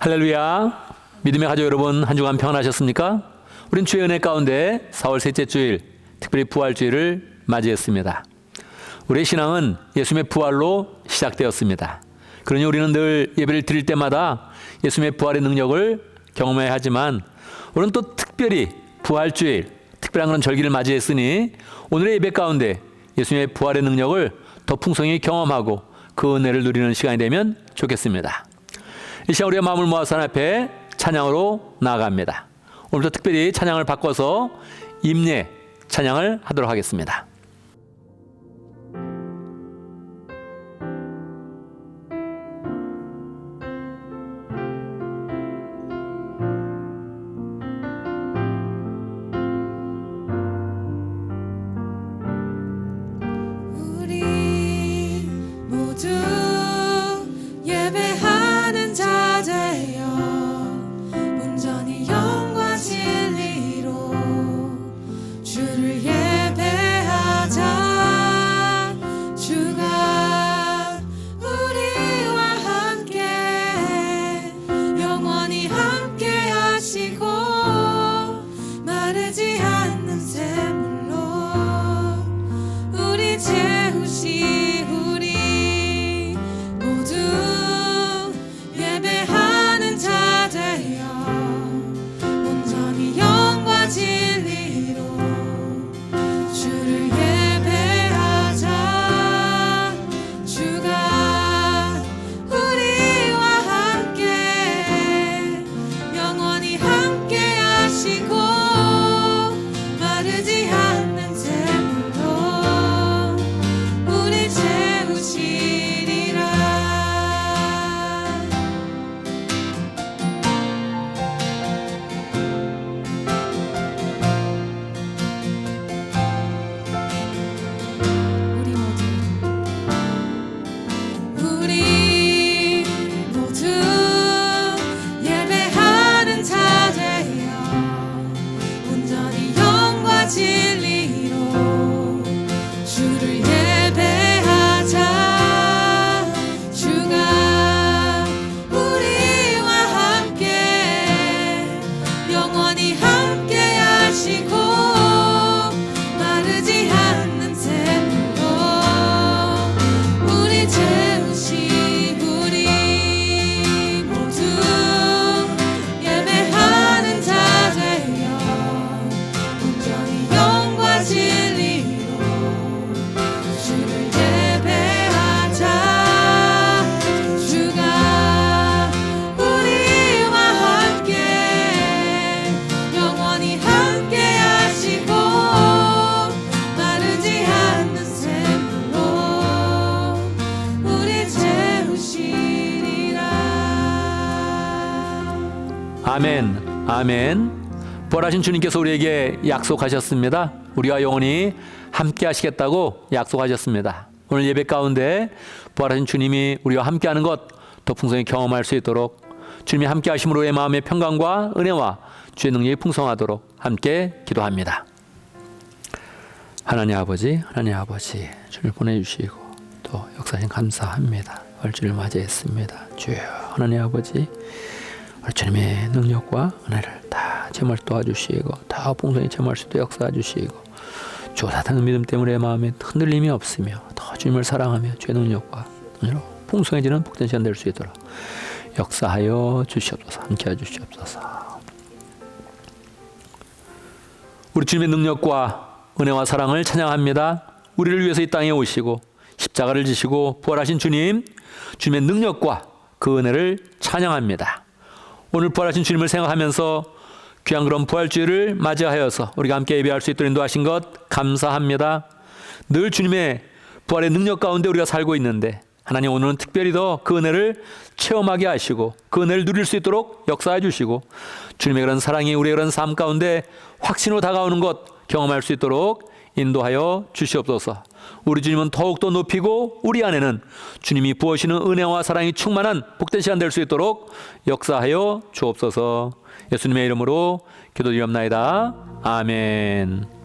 할렐루야. 믿음의 가족 여러분, 한 주간 평안하셨습니까? 우린 주의 은혜 가운데 4월 셋째 주일, 특별히 부활주일을 맞이했습니다. 우리의 신앙은 예수님의 부활로 시작되었습니다. 그러니 우리는 늘 예배를 드릴 때마다 예수님의 부활의 능력을 경험해야 하지만 오늘은 또 특별히 부활주일, 특별한 그런 절기를 맞이했으니 오늘의 예배 가운데 예수님의 부활의 능력을 더 풍성히 경험하고 그 은혜를 누리는 시간이 되면 좋겠습니다. 이 시간 우리가 마음을 모아서 하나님 앞에 찬양으로 나아갑니다. 오늘도 특별히 찬양을 바꿔서 임예 찬양을 하도록 하겠습니다. 우리 모두 예배하는 자 되어 온전히 영과 진리로 주를 예배하자. 주가 우리와 함께 영원히 함께 하시고 마르지 않는 샘물로 우리 채우시. 우리 모두 예배하는 자 되어 온전히 영과 진리로 주를 예배하자. 주가 우리와 함께 영원히 함께 하시고 마르지 않는 샘물로 우리 채우시리라. 우리 모두 예배하는 자 되어 온전히 영과 진리로 주를 예배하자. 주가 우리와 함께 영원히 함께 하시고 마르지 않는 샘물로 우리 채우시. 우리 모두 예배하는 자 되어 온전히 영과 진리로 주를 예배하자. 주가 우리와 함께 영원히 함께 하시고 마르지 않는 샘물로 우리 채우시리라. 아멘, 아멘. 부활하신 주님께서 우리에게 약속하셨습니다. 우리와 영원히 함께 하시겠다고 약속하셨습니다. 오늘 예배 가운데 부활하신 주님이 우리와 함께하는 것 더 풍성히 경험할 수 있도록 주님이 함께 하심으로 의 마음의 평강과 은혜와 주의 능력이 풍성하도록 함께 기도합니다. 하나님 아버지, 주를 보내주시고 또 역사하신 감사합니다. 월주를 맞이했습니다. 주여 하나님 아버지, 우리 주님의 능력과 은혜를 다 체험할 수 도와주시고 다 풍성히 체험할 수 있도록 역사해 주시고 주 사탄의 믿음 때문에 마음에 흔들림이 없으며 더 주님을 사랑하며 주의 능력과 은혜로 풍성해지는 복된 시간 될 수 있도록 역사하여 주시옵소서. 함께해 주시옵소서. 우리 주님의 능력과 은혜와 사랑을 찬양합니다. 우리를 위해서 이 땅에 오시고 십자가를 지시고 부활하신 주님, 주님의 능력과 그 은혜를 찬양합니다. 오늘 부활하신 주님을 생각하면서 귀한 그런 부활주일을 맞이하여서 우리가 함께 예배할 수 있도록 인도하신 것 감사합니다. 늘 주님의 부활의 능력 가운데 우리가 살고 있는데 하나님 오늘은 특별히 더 그 은혜를 체험하게 하시고 그 은혜를 누릴 수 있도록 역사해 주시고 주님의 그런 사랑이 우리의 그런 삶 가운데 확신으로 다가오는 것 경험할 수 있도록 인도하여 주시옵소서. 우리 주님은 더욱더 높이고 우리 안에는 주님이 부으시는 은혜와 사랑이 충만한 복된 시간 될 수 있도록 역사하여 주옵소서. 예수님의 이름으로 기도드리옵나이다. 아멘.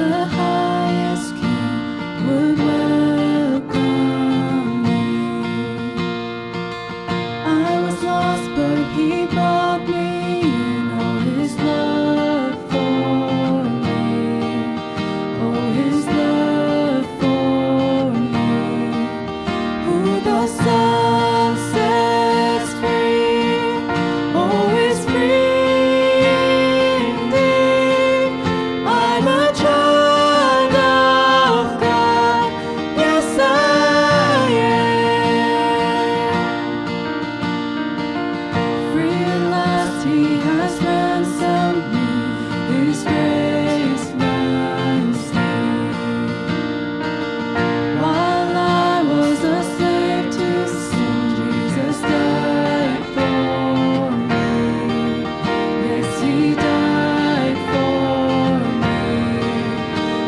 the highest King would welcome me. I was lost, but He brought me in. Oh, His love for me. Oh, His love for me. Who the Son sets free, oh, is free indeed. I'm a child of God, yes I am. Free at last He has ransomed me, His grace runs deep. While I was a slave to sin, Jesus died for me. Yes, He died for me.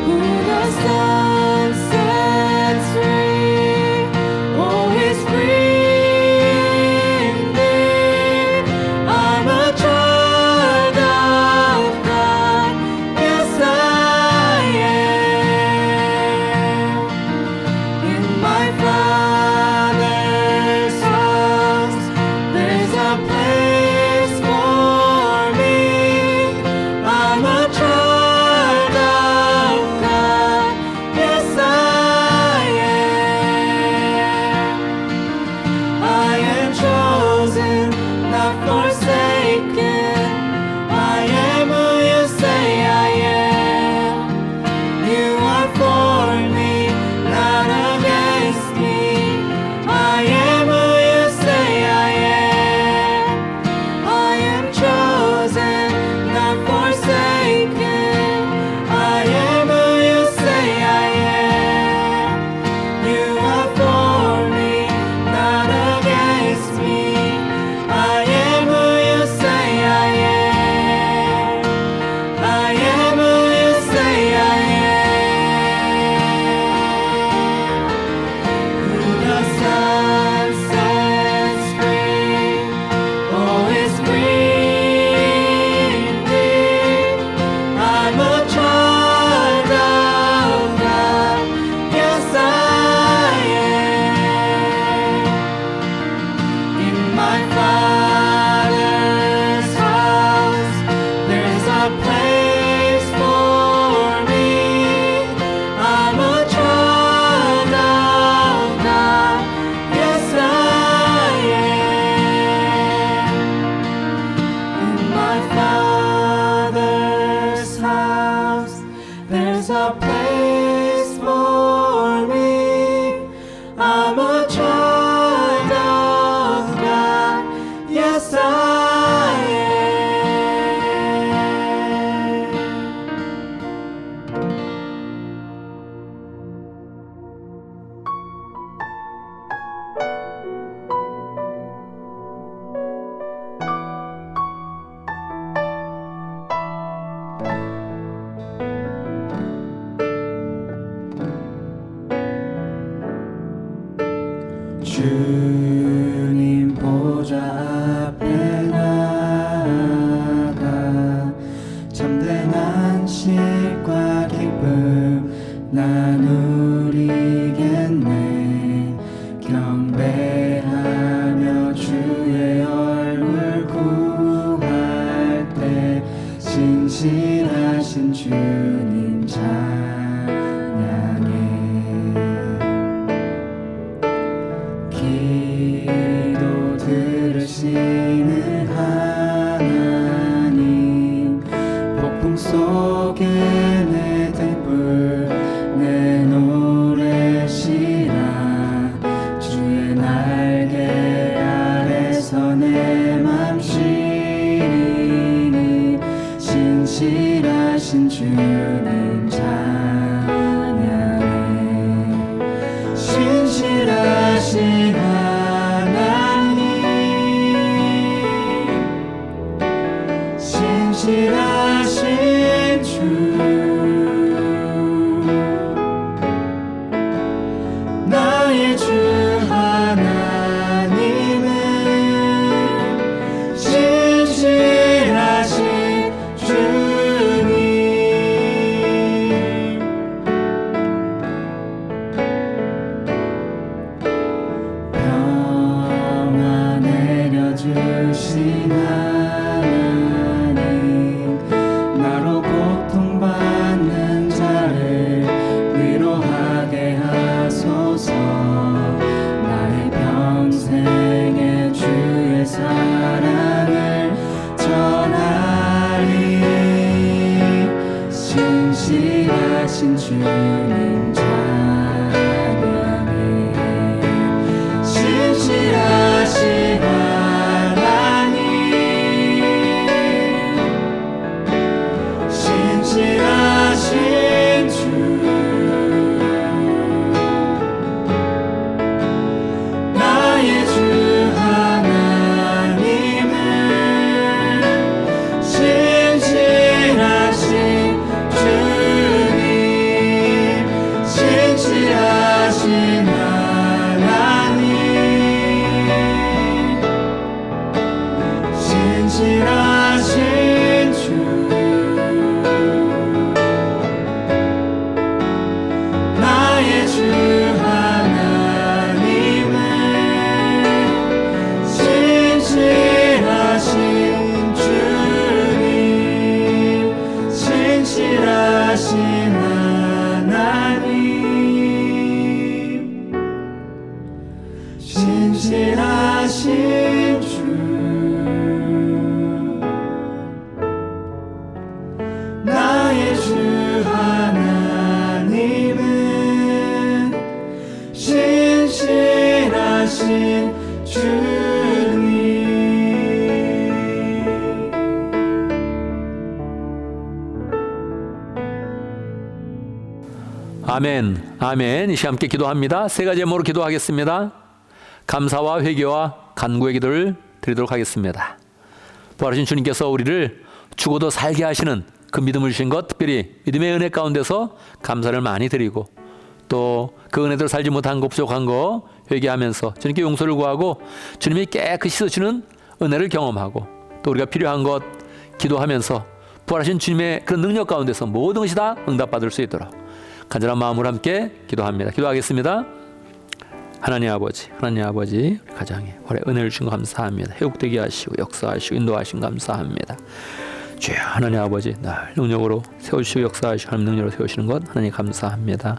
Who the Son sets free, oh, is free indeed. I'm a child of God, yes I am. In my Father's house, there's a place for me. I'm a child of God, yes I am. I am chosen, not forsaken. I am who you say I am. You are for me, not against me. I am who you say I am. I am chosen, not forsaken. I am who you say I am. You are for me, not against me. I am who you say I am. I am who you say I am. Who the Son sets free, oh, is free indeed. I'm a child of God, yes I am. In my Father's house, there's a place for me. I'm a child of God, yes I am. In my Father's house, there's a place for me. I'm a child of God, yes I am. 주님 보좌 앞에 나가 참된 안식과 기쁨 나누리겠네. 경배하며 주의 얼굴 구할 때 신실하신 주님 찬양해. 기도 들으시는 하나님, 폭풍 속에 내 등불 내 노래시라. 주의 날개 아래서 내 맘 쉬니 신실하신 주님 찬양해. 신실하신 하나님, 신실하신 주, 나의 주 하나님은 신실하신 주님. 부활하신 주님. 아멘, 아멘. 이 시간 함께 기도합니다. 세 가지 제목으로 기도하겠습니다. 감사와 회개와 간구의 기도를 드리도록 하겠습니다. 부활하신 주님께서 우리를 죽어도 살게 하시는 그 믿음을 주신 것, 특별히 믿음의 은혜 가운데서 감사를 많이 드리고, 또 그 은혜대로 살지 못한 것, 부족한 거 회개하면서 주님께 용서를 구하고 주님이 깨끗이 씻어주는 은혜를 경험하고, 또 우리가 필요한 것 기도하면서 부활하신 주님의 그런 능력 가운데서 모든 것이 다 응답받을 수 있도록 간절한 마음으로 함께 기도합니다. 기도하겠습니다. 하나님 아버지, 하나님 아버지, 우리 가정에 은혜를 주신 거 감사합니다. 회복되게 하시고 역사하시고 인도하신 감사합니다. 주여, 하나님 아버지, 날 능력으로 세우시고 역사하시고 하나님 능력으로 세우시는 것 하나님 감사합니다.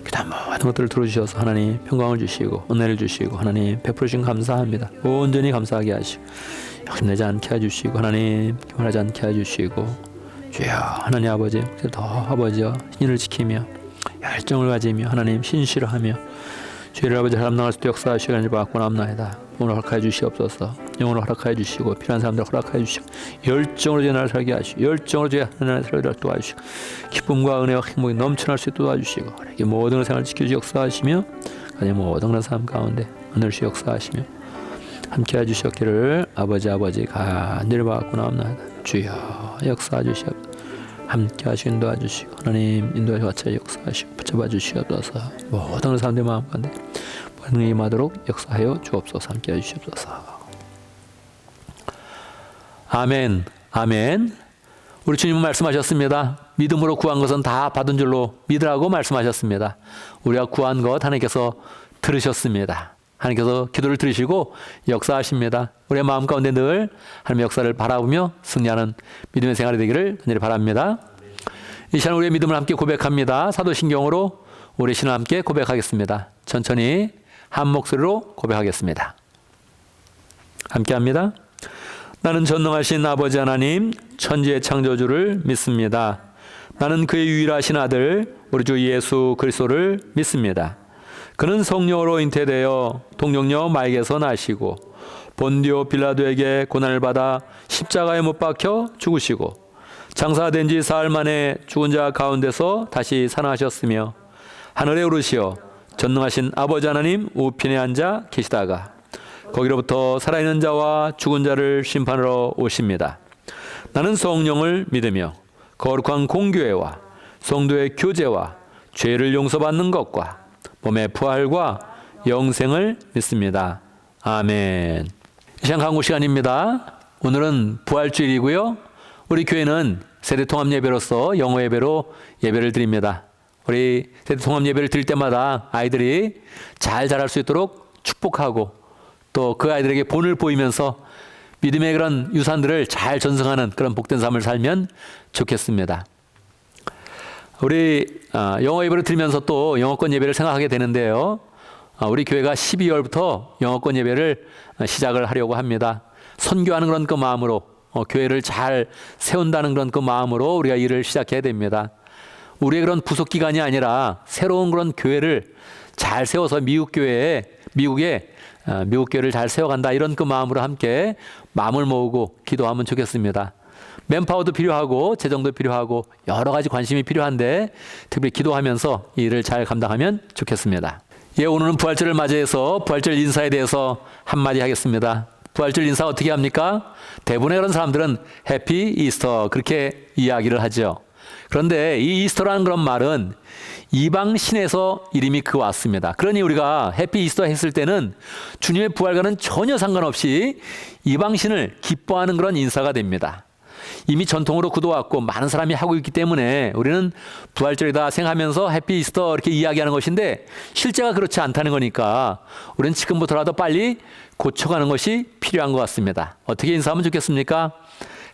그다음 모든 것들을 들어주셔서 하나님 평강을 주시고 은혜를 주시고 하나님 베풀으신 감사합니다. 온전히 감사하게 하시고 욕심내지 않게 해주시고 하나님 기만하지 않게 해주시고, 주여 하나님 아버지, 더 아버지와 신을 지키며 열정을 가지며 하나님 신실을 하며 주의를 아버지 감당할 수 있도록 역사하시고 하나님 받고 남나이다. 오늘 허락하여 주시옵소서. 영혼을 허락하여 주시고 필요한 사람들 허락하여 주시고 열정으로 제 나라를 살게 하시고 열정으로 제 하나님의 살기를 도와주시고 기쁨과 은혜와 행복이 넘쳐날 수 있도록 도와주시고 이렇게 모든 생활을 지켜주시 역사하시며 가정 모든 그런 삶 가운데 하늘 주 역사하시며 함께 해주셨기를 아버지 간절히 받고 나옵나이다. 주여 역사해 주시옵소서. 함께 하시고 도와주시고 하나님 인도하시고 같이 역사하시고 붙잡아 주시옵소서. 모든 사람들의 마음 가운데 반응이 임하도록 역사하여 주옵소서. 함께 해주시옵소서. 아멘, 아멘. 우리 주님은 말씀하셨습니다. 믿음으로 구한 것은 다 받은 줄로 믿으라고 말씀하셨습니다. 우리가 구한 것 하나님께서 들으셨습니다. 하나님께서 기도를 들으시고 역사하십니다. 우리의 마음 가운데 늘 하나님의 역사를 바라보며 승리하는 믿음의 생활이 되기를 간절히 바랍니다. 이 시간 우리의 믿음을 함께 고백합니다. 사도신경으로 우리 신을 함께 고백하겠습니다. 천천히 한 목소리로 고백하겠습니다. 함께합니다. 나는 전능하신 아버지 하나님 천지의 창조주를 믿습니다. 나는 그의 유일하신 아들 우리 주 예수 그리스도를 믿습니다. 그는 성령으로 잉태되어 동정녀 마에게서 나시고 본디오 빌라도에게 고난을 받아 십자가에 못 박혀 죽으시고 장사된 지 사흘 만에 죽은 자 가운데서 다시 살아나셨으며 하늘에 오르시어 전능하신 아버지 하나님 우편에 앉아 계시다가 거기로부터 살아있는 자와 죽은 자를 심판하러 오십니다. 나는 성령을 믿으며 거룩한 공교회와 성도의 교제와 죄를 용서받는 것과 몸의 부활과 영생을 믿습니다. 아멘. 이 시간 강구 시간입니다. 오늘은 부활주일이고요. 우리 교회는 세대통합 예배로서 영어 예배로 예배를 드립니다. 우리 세대통합 예배를 드릴 때마다 아이들이 잘 자랄 수 있도록 축복하고 또 그 아이들에게 본을 보이면서 믿음의 그런 유산들을 잘 전승하는 그런 복된 삶을 살면 좋겠습니다. 우리 영어 예배를 드리면서 또 영어권 예배를 생각하게 되는데요. 우리 교회가 12월부터 영어권 예배를 시작을 하려고 합니다. 선교하는 그런 그 마음으로 교회를 잘 세운다는 그런 그 마음으로 우리가 일을 시작해야 됩니다. 우리의 그런 부속 기관이 아니라 새로운 그런 교회를 잘 세워서 미국 교회를 잘 세워간다 이런 그 마음으로 함께 마음을 모으고 기도하면 좋겠습니다. 맨파워도 필요하고 재정도 필요하고 여러 가지 관심이 필요한데 특별히 기도하면서 이 일을 잘 감당하면 좋겠습니다. 오늘은 부활절을 맞이해서 부활절 인사에 대해서 한마디 하겠습니다. 부활절 인사 어떻게 합니까? 대부분의 그런 사람들은 해피 이스터 그렇게 이야기를 하죠. 그런데 이 이스터라는 그런 말은 이방 신에서 이름이 그 왔습니다. 그러니 우리가 해피 이스터 했을 때는 주님의 부활과는 전혀 상관없이 이방 신을 기뻐하는 그런 인사가 됩니다. 이미 전통으로 굳어왔고 많은 사람이 하고 있기 때문에 우리는 부활절이다 생각하면서 해피 이스터 이렇게 이야기하는 것인데 실제가 그렇지 않다는 거니까 우리는 지금부터라도 빨리 고쳐가는 것이 필요한 것 같습니다. 어떻게 인사하면 좋겠습니까?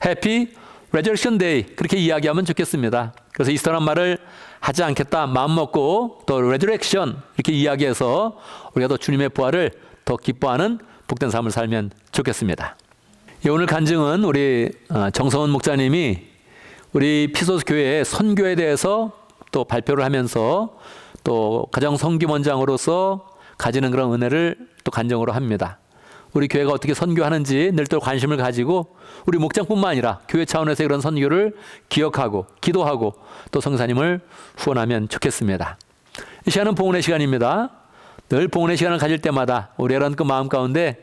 해피 레저렉션 데이 그렇게 이야기하면 좋겠습니다. 그래서 이스터란 말을 하지 않겠다 마음 먹고 또 레저렉션 이렇게 이야기해서 우리가 더 주님의 부활을 더 기뻐하는 복된 삶을 살면 좋겠습니다. 오늘 간증은 우리 정성원 목사님이 우리 피소스 교회의 선교에 대해서 또 발표를 하면서 또 가정 선교원장으로서 가지는 그런 은혜를 또 간증으로 합니다. 우리 교회가 어떻게 선교하는지 늘 또 관심을 가지고 우리 목장뿐만 아니라 교회 차원에서 그런 선교를 기억하고 기도하고 또 성사님을 후원하면 좋겠습니다. 이 시간은 봉헌의 시간입니다. 늘 봉헌의 시간을 가질 때마다 우리 이런 그 마음 가운데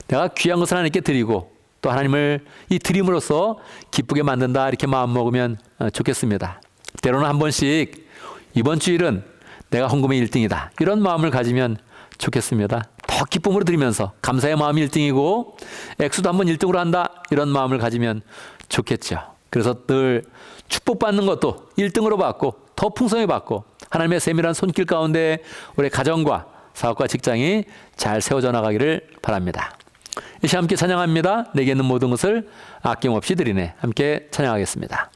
내가 귀한 것을 하나님께 드리고 또 하나님을 이 드림으로써 기쁘게 만든다 이렇게 마음 먹으면 좋겠습니다. 때로는 한 번씩 이번 주일은 내가 헌금의 1등이다 이런 마음을 가지면 좋겠습니다. 더 기쁨으로 드리면서 감사의 마음이 1등이고 액수도 한번 1등으로 한다 이런 마음을 가지면 좋겠죠. 그래서 늘 축복받는 것도 1등으로 받고 더 풍성히 받고 하나님의 세밀한 손길 가운데 우리 가정과 사업과 직장이 잘 세워져 나가기를 바랍니다. 이 시간 함께 찬양합니다. 내게 있는 모든 것을 아낌없이 드리네. 함께 찬양하겠습니다.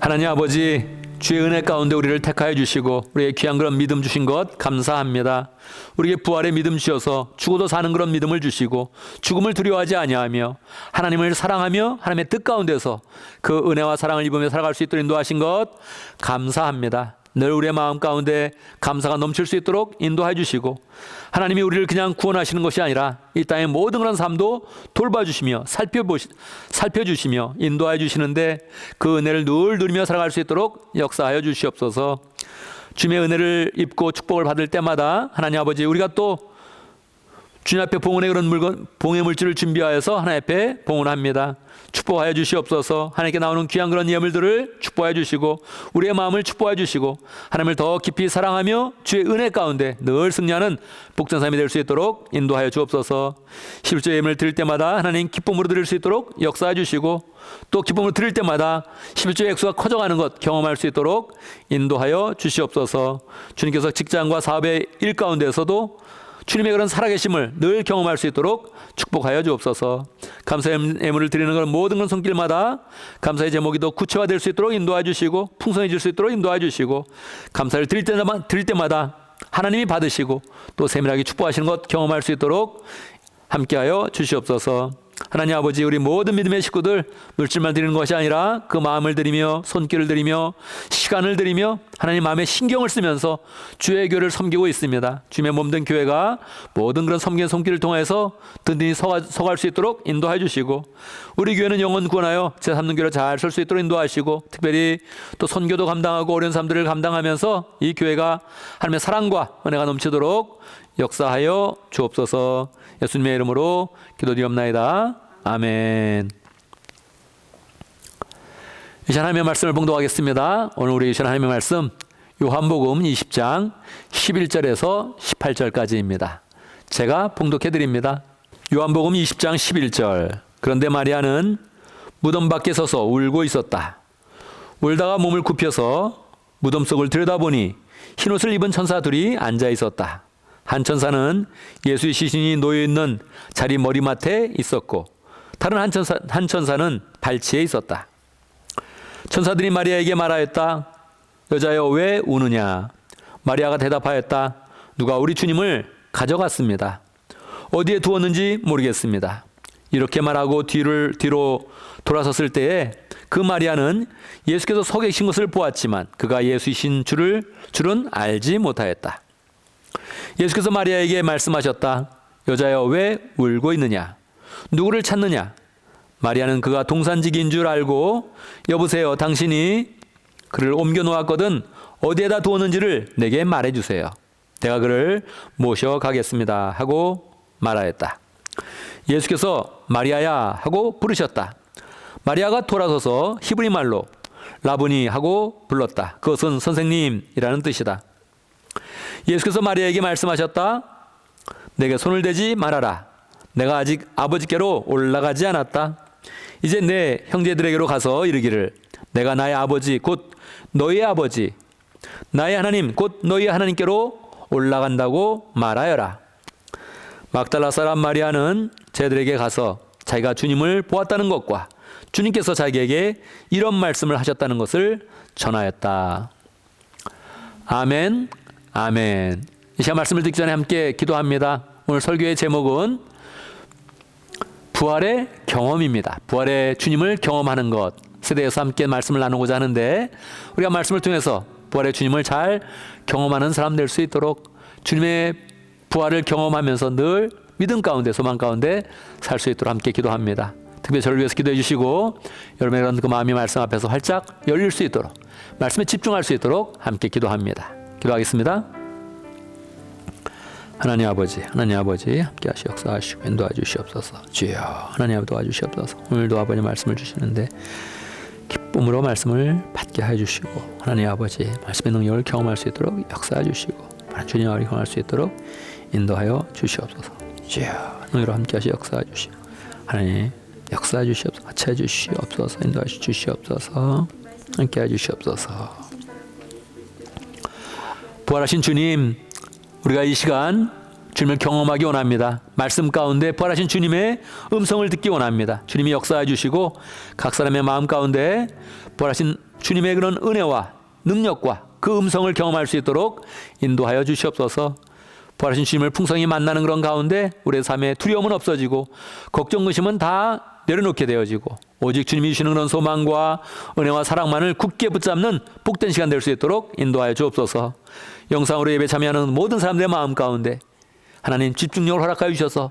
하나님 아버지, 주의 은혜 가운데 우리를 택하여 주시고 우리의 귀한 그런 믿음 주신 것 감사합니다. 우리에게 부활의 믿음 주셔서 죽어도 사는 그런 믿음을 주시고 죽음을 두려워하지 아니하며 하나님을 사랑하며 하나님의 뜻 가운데서 그 은혜와 사랑을 입으며 살아갈 수 있도록 인도하신 것 감사합니다. 늘 우리의 마음 가운데 감사가 넘칠 수 있도록 인도해 주시고 하나님이 우리를 그냥 구원하시는 것이 아니라 이 땅의 모든 그런 삶도 돌봐주시며 살펴주시며 인도해 주시는데 그 은혜를 늘 누리며 살아갈 수 있도록 역사하여 주시옵소서. 주님의 은혜를 입고 축복을 받을 때마다 하나님 아버지 우리가 또 주님 앞에 봉헌의 그런 물건, 봉의 물질을 준비하여서 하나님 앞에 봉헌합니다. 축복하여 주시옵소서. 하나님께 나오는 귀한 그런 예물들을 축복하여 주시고 우리의 마음을 축복하여 주시고 하나님을 더 깊이 사랑하며 주의 은혜 가운데 늘 승리하는 복된 삶이 될 수 있도록 인도하여 주옵소서. 11조 예물을 드릴 때마다 하나님 기쁨으로 드릴 수 있도록 역사해 주시고 또 기쁨으로 드릴 때마다 11조의 액수가 커져가는 것 경험할 수 있도록 인도하여 주시옵소서. 주님께서 직장과 사업의 일 가운데서도 주님의 그런 살아계심을 늘 경험할 수 있도록 축복하여 주옵소서. 감사의 예물을 드리는 그런 모든 그런 손길마다 감사의 제목이 더 구체화될 수 있도록 인도해 주시고 풍성해질 수 있도록 인도해 주시고 감사를 드릴 때마다 하나님이 받으시고 또 세밀하게 축복하시는 것 경험할 수 있도록 함께하여 주시옵소서. 하나님 아버지 우리 모든 믿음의 식구들 물질만 드리는 것이 아니라 그 마음을 드리며 손길을 드리며 시간을 드리며 하나님 마음에 신경을 쓰면서 주의 교회를 섬기고 있습니다. 주님의 몸된 교회가 모든 그런 섬기는 손길을 통해서 든든히 서갈 수 있도록 인도해 주시고 우리 교회는 영혼 구원하여 제3등 교회를 잘 설 수 있도록 인도하시고 특별히 또 선교도 감당하고 어려운 삶들을 감당하면서 이 교회가 하나님의 사랑과 은혜가 넘치도록 역사하여 주옵소서. 예수님의 이름으로 기도드리옵나이다. 아멘. 이 시간 하나님의 말씀을 봉독하겠습니다. 오늘 우리 이 시간 하나님의 말씀 요한복음 20장 11절에서 18절까지입니다. 제가 봉독해드립니다. 요한복음 20장 11절. 그런데 마리아는 무덤 밖에 서서 울고 있었다. 울다가 몸을 굽혀서 무덤 속을 들여다보니 흰옷을 입은 천사 둘이 앉아 있었다. 한 천사는 예수의 시신이 놓여 있는 자리 머리맡에 있었고 다른 한 천사는 발치에 있었다. 천사들이 마리아에게 말하였다. 여자여 왜 우느냐? 마리아가 대답하였다. 누가 우리 주님을 가져갔습니다. 어디에 두었는지 모르겠습니다. 이렇게 말하고 뒤로 돌아섰을 때에 그 마리아는 예수께서 서 계신 것을 보았지만 그가 예수이신 줄은 알지 못하였다. 예수께서 마리아에게 말씀하셨다. 여자여 왜 울고 있느냐? 누구를 찾느냐? 마리아는 그가 동산직인 줄 알고 여보세요, 당신이 그를 옮겨 놓았거든 어디에다 두었는지를 내게 말해주세요. 내가 그를 모셔가겠습니다 하고 말하였다. 예수께서 마리아야 하고 부르셨다. 마리아가 돌아서서 히브리 말로 라보니 하고 불렀다. 그것은 선생님이라는 뜻이다. 예수께서 마리아에게 말씀하셨다. 내게 손을 대지 말아라. 내가 아직 아버지께로 올라가지 않았다. 이제 내 형제들에게로 가서 이르기를 내가 나의 아버지 곧 너희의 아버지 나의 하나님 곧 너희의 하나님께로 올라간다고 말하여라. 막달라 사람 마리아는 제들에게 가서 자기가 주님을 보았다는 것과 주님께서 자기에게 이런 말씀을 하셨다는 것을 전하였다. 아멘, 아멘. 이 시간 말씀을 듣기 전에 함께 기도합니다. 오늘 설교의 제목은 부활의 경험입니다. 부활의 주님을 경험하는 것에 대해서 함께 말씀을 나누고자 하는데 우리가 말씀을 통해서 부활의 주님을 잘 경험하는 사람 될 수 있도록 주님의 부활을 경험하면서 늘 믿음 가운데 소망 가운데 살 수 있도록 함께 기도합니다. 특별히 저를 위해서 기도해 주시고 여러분의 그런 그 마음이 말씀 앞에서 활짝 열릴 수 있도록 말씀에 집중할 수 있도록 함께 기도합니다. 기도하겠습니다. 하나님 아버지 함께 하시 역사하시고 인도해 주시옵소서. 주여 하나님 아버지 도와주시옵소서. 오늘도 아버지 말씀을 주시는데 기쁨으로 말씀을 받게 해 주시고 하나님 아버지 말씀의 능력을 경험할 수 있도록 역사해 주시고 주님 아버지 경험할 수 있도록 인도하여 주시옵소서. 주여 너희로 함께 하시 역사해 주시고 하나님 역사해 주시옵소서. 같이 해 주시옵소서. 인도해 주시옵소서. 함께 해 주시옵소서. 부활하신 주님, 우리가 이 시간 주님을 경험하기 원합니다. 말씀 가운데 부활하신 주님의 음성을 듣기 원합니다. 주님이 역사해 주시고 각 사람의 마음 가운데 부활하신 주님의 그런 은혜와 능력과 그 음성을 경험할 수 있도록 인도하여 주시옵소서. 부활하신 주님을 풍성히 만나는 그런 가운데 우리의 삶에 두려움은 없어지고 걱정 의심은 다 내려놓게 되어지고 오직 주님이 주시는 그런 소망과 은혜와 사랑만을 굳게 붙잡는 복된 시간 될 수 있도록 인도하여 주옵소서. 영상으로 예배 참여하는 모든 사람들의 마음 가운데 하나님 집중력을 허락하여 주셔서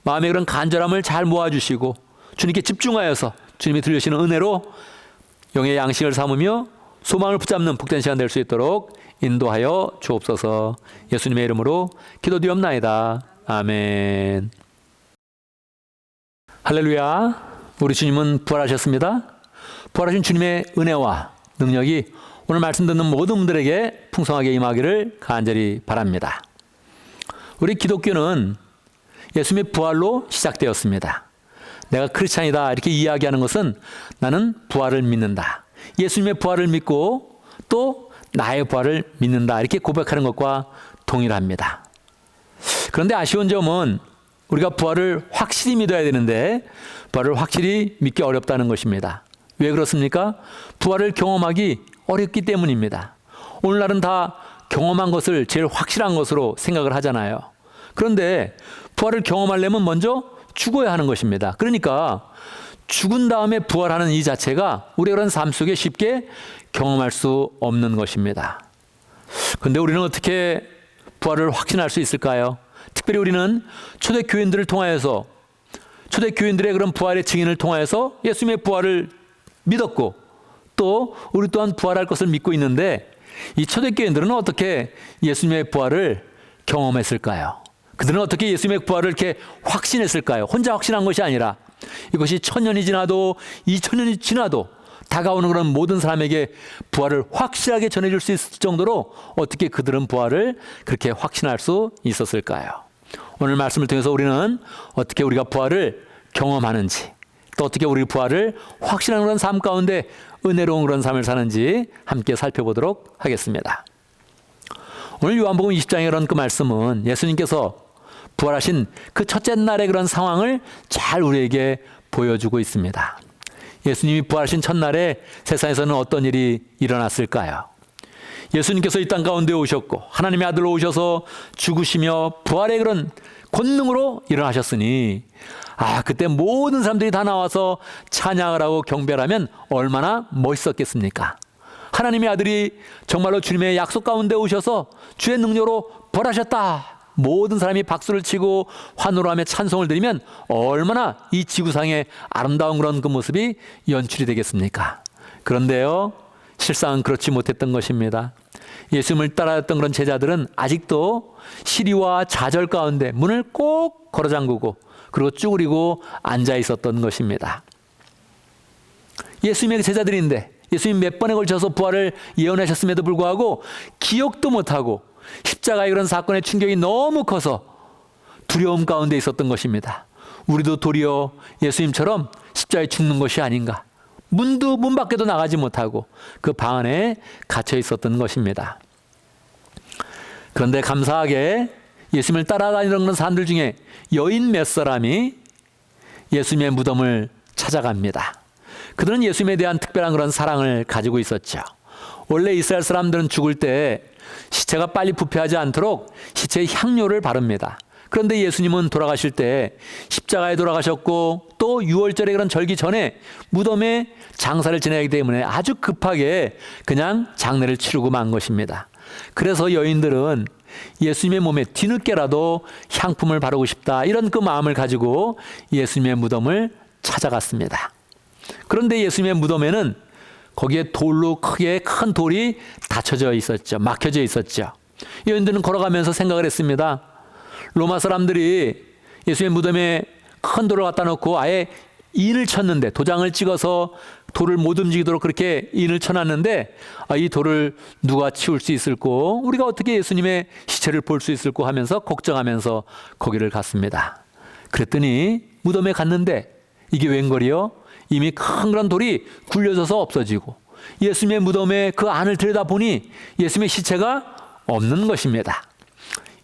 마음의 그런 간절함을 잘 모아주시고 주님께 집중하여서 주님이 들려주시는 은혜로 영의 양식을 삼으며 소망을 붙잡는 복된 시간 될 수 있도록 인도하여 주옵소서. 예수님의 이름으로 기도드리옵나이다. 아멘. 할렐루야. 우리 주님은 부활하셨습니다. 부활하신 주님의 은혜와 능력이 오늘 말씀 듣는 모든 분들에게 풍성하게 임하기를 간절히 바랍니다. 우리 기독교는 예수님의 부활로 시작되었습니다. 내가 크리스찬이다 이렇게 이야기하는 것은 나는 부활을 믿는다. 예수님의 부활을 믿고 또 나의 부활을 믿는다 이렇게 고백하는 것과 동일합니다. 그런데 아쉬운 점은 우리가 부활을 확실히 믿어야 되는데 부활을 확실히 믿기 어렵다는 것입니다. 왜 그렇습니까? 부활을 경험하기 어렵기 때문입니다. 오늘날은 다 경험한 것을 제일 확실한 것으로 생각을 하잖아요. 그런데 부활을 경험하려면 먼저 죽어야 하는 것입니다. 그러니까 죽은 다음에 부활하는 이 자체가 우리의 그런 삶 속에 쉽게 경험할 수 없는 것입니다. 그런데 우리는 어떻게 부활을 확신할 수 있을까요? 특별히 우리는 초대교인들을 통하여서 초대교인들의 그런 부활의 증인을 통하여서 예수님의 부활을 믿었고 또 우리 또한 부활할 것을 믿고 있는데 이 초대교인들은 어떻게 예수님의 부활을 경험했을까요? 그들은 어떻게 예수님의 부활을 이렇게 확신했을까요? 혼자 확신한 것이 아니라 이것이 1000년이 지나도 2000년이 지나도 다가오는 그런 모든 사람에게 부활을 확실하게 전해줄 수 있을 정도로 어떻게 그들은 부활을 그렇게 확신할 수 있었을까요? 오늘 말씀을 통해서 우리는 어떻게 우리가 부활을 경험하는지 또 어떻게 우리 부활을 확신하는 그런 삶 가운데 은혜로운 그런 삶을 사는지 함께 살펴보도록 하겠습니다. 오늘 요한복음 20장의 그런 그 말씀은 예수님께서 부활하신 그 첫째 날의 그런 상황을 잘 우리에게 보여주고 있습니다. 예수님이 부활하신 첫날에 세상에서는 어떤 일이 일어났을까요? 예수님께서 이 땅 가운데 오셨고 하나님의 아들로 오셔서 죽으시며 부활의 그런 권능으로 일어나셨으니 그때 모든 사람들이 다 나와서 찬양을 하고 경배를 하면 얼마나 멋있었겠습니까? 하나님의 아들이 정말로 주님의 약속 가운데 오셔서 주의 능력으로 부활하셨다. 모든 사람이 박수를 치고 환호를 하며 찬송을 드리면 얼마나 이 지구상의 아름다운 그런 그 모습이 연출이 되겠습니까? 그런데요, 실상은 그렇지 못했던 것입니다. 예수님을 따라왔던 그런 제자들은 아직도 시리와 좌절 가운데 문을 꼭 걸어 잠그고 그리고 쭈그리고 앉아 있었던 것입니다. 예수님의 제자들인데 예수님 몇 번에 걸쳐서 부활을 예언하셨음에도 불구하고 기억도 못하고 십자가의 그런 사건의 충격이 너무 커서 두려움 가운데 있었던 것입니다. 우리도 도리어 예수님처럼 십자가에 죽는 것이 아닌가. 문 밖에도 나가지 못하고 그 방 안에 갇혀 있었던 것입니다. 그런데 감사하게 예수님을 따라다니는 그런 사람들 중에 여인 몇 사람이 예수님의 무덤을 찾아갑니다. 그들은 예수님에 대한 특별한 그런 사랑을 가지고 있었죠. 원래 이스라엘 사람들은 죽을 때 시체가 빨리 부패하지 않도록 시체에 향료를 바릅니다. 그런데 예수님은 돌아가실 때 십자가에 돌아가셨고 또 6월절의 그런 절기 전에 무덤에 장사를 지내기 때문에 아주 급하게 그냥 장례를 치르고 만 것입니다. 그래서 여인들은 예수님의 몸에 뒤늦게라도 향품을 바르고 싶다, 이런 그 마음을 가지고 예수님의 무덤을 찾아갔습니다. 그런데 예수님의 무덤에는 거기에 돌로 크게 큰 돌이 닫혀져 있었죠. 막혀져 있었죠. 여인들은 걸어가면서 생각을 했습니다. 로마 사람들이 예수님의 무덤에 큰 돌을 갖다 놓고 아예 인을 쳤는데, 도장을 찍어서 돌을 못 움직이도록 그렇게 인을 쳐놨는데 이 돌을 누가 치울 수 있을꼬, 우리가 어떻게 예수님의 시체를 볼 수 있을꼬 하면서 걱정하면서 거기를 갔습니다. 그랬더니 무덤에 갔는데 이게 웬걸이요? 이미 큰 그런 돌이 굴려져서 없어지고 예수님의 무덤에 그 안을 들여다보니 예수님의 시체가 없는 것입니다.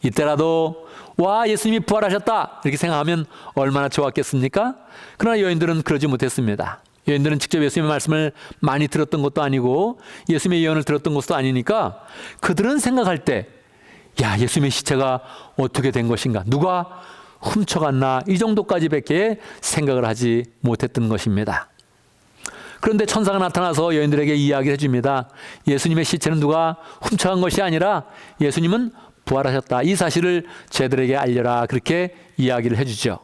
이때라도 와, 예수님이 부활하셨다 이렇게 생각하면 얼마나 좋았겠습니까? 그러나 여인들은 그러지 못했습니다. 여인들은 직접 예수님의 말씀을 많이 들었던 것도 아니고 예수님의 예언을 들었던 것도 아니니까 그들은 생각할 때, 야, 예수님의 시체가 어떻게 된 것인가, 누가 훔쳐갔나, 이 정도까지밖에 생각을 하지 못했던 것입니다. 그런데 천사가 나타나서 여인들에게 이야기를 해줍니다. 예수님의 시체는 누가 훔쳐간 것이 아니라 예수님은 부활하셨다, 이 사실을 쟤들에게 알려라, 그렇게 이야기를 해주죠.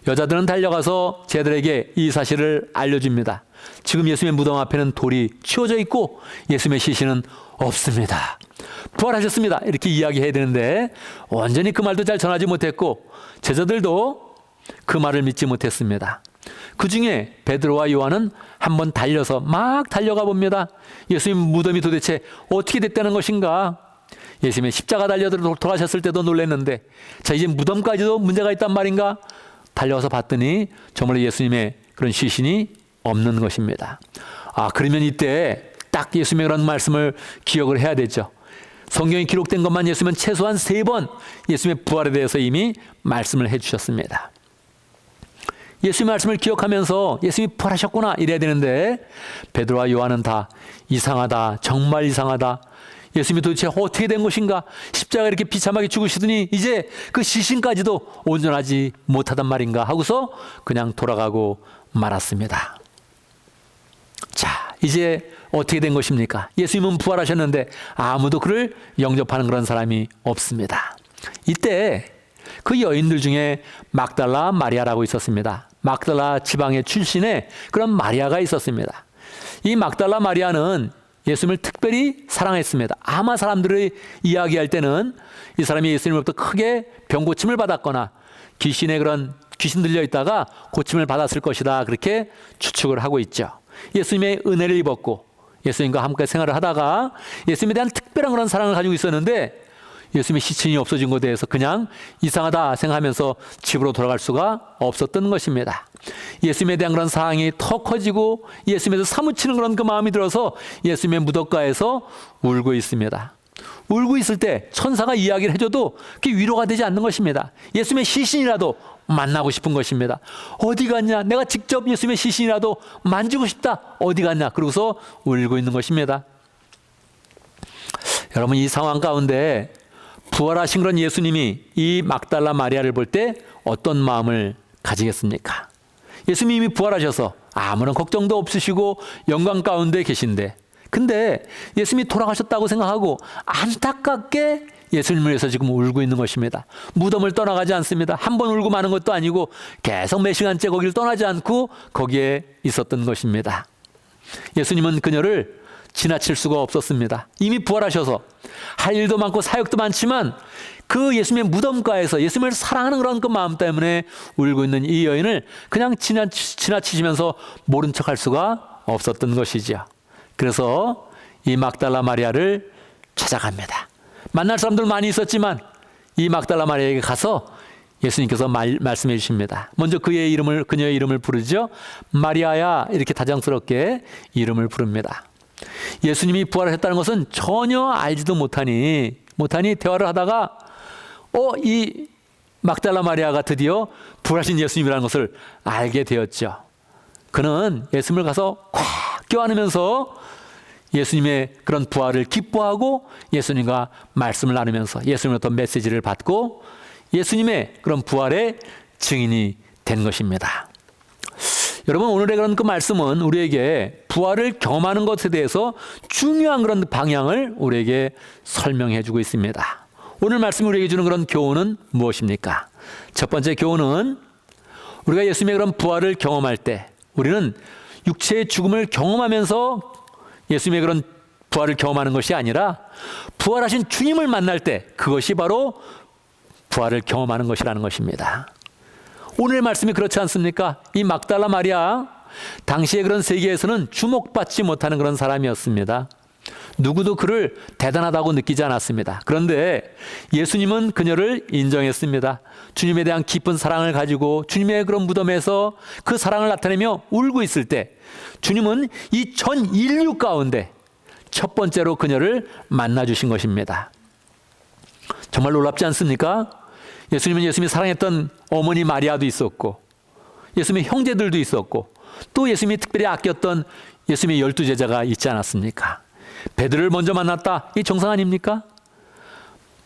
여자들은 달려가서 쟤들에게 이 사실을 알려줍니다. 지금 예수님의 무덤 앞에는 돌이 치워져 있고 예수님의 시신은 없습니다. 부활하셨습니다, 이렇게 이야기해야 되는데 완전히 그 말도 잘 전하지 못했고 제자들도 그 말을 믿지 못했습니다. 그 중에 베드로와 요한은 한번 달려서 막 달려가 봅니다. 예수님 무덤이 도대체 어떻게 됐다는 것인가. 예수님의 십자가 달려 돌아가셨을 때도 놀랐는데 자, 이제 무덤까지도 문제가 있단 말인가. 달려와서 봤더니 정말 예수님의 그런 시신이 없는 것입니다. 그러면 이때 딱 예수님의 그런 말씀을 기억을 해야 되죠. 성경에 기록된 것만 예수님은 최소한 3번 예수님의 부활에 대해서 이미 말씀을 해주셨습니다. 예수님의 말씀을 기억하면서 예수님이 부활하셨구나 이래야 되는데 베드로와 요한은 다 이상하다, 정말 이상하다, 예수님이 도대체 어떻게 된 것인가, 십자가에 이렇게 비참하게 죽으시더니 이제 그 시신까지도 온전하지 못하단 말인가 하고서 그냥 돌아가고 말았습니다. 자, 이제 어떻게 된 것입니까? 예수님은 부활하셨는데 아무도 그를 영접하는 그런 사람이 없습니다. 이때 그 여인들 중에 막달라 마리아라고 있었습니다. 막달라 지방의 출신의 그런 마리아가 있었습니다. 이 막달라 마리아는 예수님을 특별히 사랑했습니다. 아마 사람들이 이야기할 때는 이 사람이 예수님으로부터 크게 병고침을 받았거나 귀신 들려 있다가 고침을 받았을 것이다, 그렇게 추측을 하고 있죠. 예수님의 은혜를 입었고 예수님과 함께 생활을 하다가 예수님에 대한 특별한 그런 사랑을 가지고 있었는데 예수님의 시신이 없어진 것에 대해서 그냥 이상하다 생각하면서 집으로 돌아갈 수가 없었던 것입니다. 예수님에 대한 그런 사랑이 더 커지고 예수님에서 사무치는 그런 그 마음이 들어서 예수님의 무덤가에서 울고 있습니다. 울고 있을 때 천사가 이야기를 해줘도 그게 위로가 되지 않는 것입니다. 예수님의 시신이라도 만나고 싶은 것입니다. 어디 갔냐? 내가 직접 예수님의 시신이라도 만지고 싶다. 어디 갔냐? 그러고서 울고 있는 것입니다. 여러분, 이 상황 가운데 부활하신 그런 예수님이 이 막달라 마리아를 볼 때 어떤 마음을 가지겠습니까? 예수님이 부활하셔서 아무런 걱정도 없으시고 영광 가운데 계신데, 근데 예수님이 돌아가셨다고 생각하고 안타깝게 예수님을 위해서 지금 울고 있는 것입니다. 무덤을 떠나가지 않습니다. 한 번 울고 마는 것도 아니고 계속 몇 시간째 거기를 떠나지 않고 거기에 있었던 것입니다. 예수님은 그녀를 지나칠 수가 없었습니다. 이미 부활하셔서 할 일도 많고 사역도 많지만 그 예수님의 무덤가에서 예수님을 사랑하는 그런 그 마음 때문에 울고 있는 이 여인을 그냥 지나치시면서 모른 척할 수가 없었던 것이죠. 그래서 이 막달라 마리아를 찾아갑니다. 만날 사람들 많이 있었지만 이 막달라 마리아에게 가서 예수님께서 말씀해 주십니다. 먼저 그녀의 이름을 부르죠. 마리아야, 이렇게 다정스럽게 이름을 부릅니다. 예수님이 부활하셨다는 것은 전혀 알지도 못하니 대화를 하다가 이 막달라 마리아가 드디어 부활하신 예수님이라는 것을 알게 되었죠. 그는 예수님을 가서 꽉 껴안으면서 예수님의 그런 부활을 기뻐하고 예수님과 말씀을 나누면서 예수님으로부터 메시지를 받고 예수님의 그런 부활의 증인이 된 것입니다. 여러분, 오늘의 그런 그 말씀은 우리에게 부활을 경험하는 것에 대해서 중요한 그런 방향을 우리에게 설명해 주고 있습니다. 오늘 말씀이 우리에게 주는 그런 교훈은 무엇입니까? 첫 번째 교훈은 우리가 예수님의 그런 부활을 경험할 때 우리는 육체의 죽음을 경험하면서 예수님의 그런 부활을 경험하는 것이 아니라 부활하신 주님을 만날 때 그것이 바로 부활을 경험하는 것이라는 것입니다. 오늘의 말씀이 그렇지 않습니까? 이 막달라 마리아, 당시의 그런 세계에서는 주목받지 못하는 그런 사람이었습니다. 누구도 그를 대단하다고 느끼지 않았습니다. 그런데 예수님은 그녀를 인정했습니다. 주님에 대한 깊은 사랑을 가지고 주님의 그런 무덤에서 그 사랑을 나타내며 울고 있을 때 주님은 이 전 인류 가운데 첫 번째로 그녀를 만나주신 것입니다. 정말 놀랍지 않습니까? 예수님은 예수님이 사랑했던 어머니 마리아도 있었고 예수님의 형제들도 있었고 또 예수님이 특별히 아꼈던 예수님의 12제자가 있지 않았습니까? 베드로를 먼저 만났다. 이게 정상 아닙니까?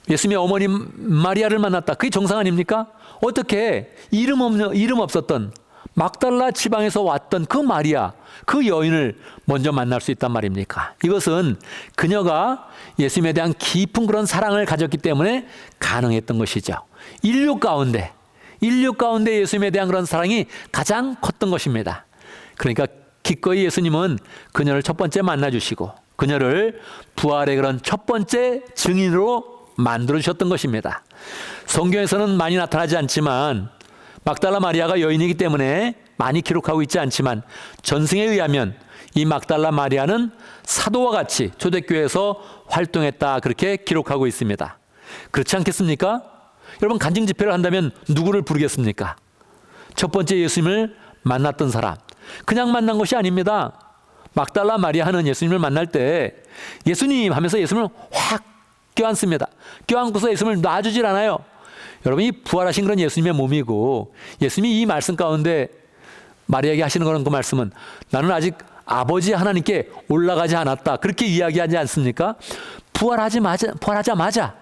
예수님의 어머니 마리아를 만났다. 그게 정상 아닙니까? 어떻게 이름 없었던 막달라 지방에서 왔던 그 마리아, 그 여인을 먼저 만날 수 있단 말입니까? 이것은 그녀가 예수님에 대한 깊은 그런 사랑을 가졌기 때문에 가능했던 것이죠. 인류 가운데 예수님에 대한 그런 사랑이 가장 컸던 것입니다. 그러니까 기꺼이 예수님은 그녀를 첫 번째 만나주시고 그녀를 부활의 그런 첫 번째 증인으로 만들어주셨던 것입니다. 성경에서는 많이 나타나지 않지만 막달라 마리아가 여인이기 때문에 많이 기록하고 있지 않지만 전승에 의하면 이 막달라 마리아는 사도와 같이 초대교회에서 활동했다, 그렇게 기록하고 있습니다. 그렇지 않겠습니까? 여러분, 간증 집회를 한다면 누구를 부르겠습니까? 첫 번째 예수님을 만났던 사람, 그냥 만난 것이 아닙니다. 막달라 마리아는 예수님을 만날 때 예수님 하면서 예수님을 확 껴안습니다. 껴안고서 예수님을 놔주질 않아요. 여러분, 이 부활하신 그런 예수님의 몸이고 예수님이 이 말씀 가운데 마리아에게 하시는 그런 그 말씀은 나는 아직 아버지 하나님께 올라가지 않았다, 그렇게 이야기하지 않습니까? 부활하자마자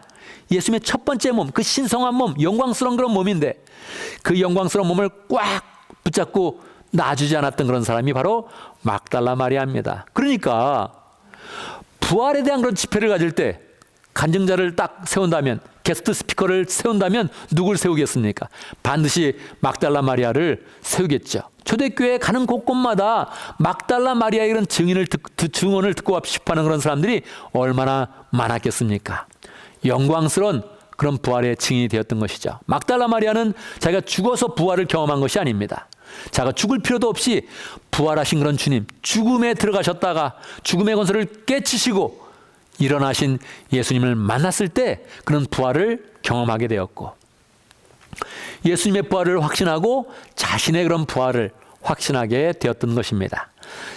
예수님의 첫 번째 몸, 그 신성한 몸, 영광스러운 그런 몸인데 그 영광스러운 몸을 꽉 붙잡고 놔주지 않았던 그런 사람이 바로 막달라 마리아입니다. 그러니까 부활에 대한 그런 집회를 가질 때 간증자를 딱 세운다면, 게스트 스피커를 세운다면 누굴 세우겠습니까? 반드시 막달라 마리아를 세우겠죠. 초대교회에 가는 곳곳마다 막달라 마리아의 이런 증언을 듣고 싶어하는 그런 사람들이 얼마나 많았겠습니까? 영광스러운 그런 부활의 증인이 되었던 것이죠. 막달라 마리아는 자기가 죽어서 부활을 경험한 것이 아닙니다. 자기가 죽을 필요도 없이 부활하신 그런 주님, 죽음에 들어가셨다가 죽음의 권세를 깨치시고 일어나신 예수님을 만났을 때 그런 부활을 경험하게 되었고, 예수님의 부활을 확신하고 자신의 그런 부활을 확신하게 되었던 것입니다.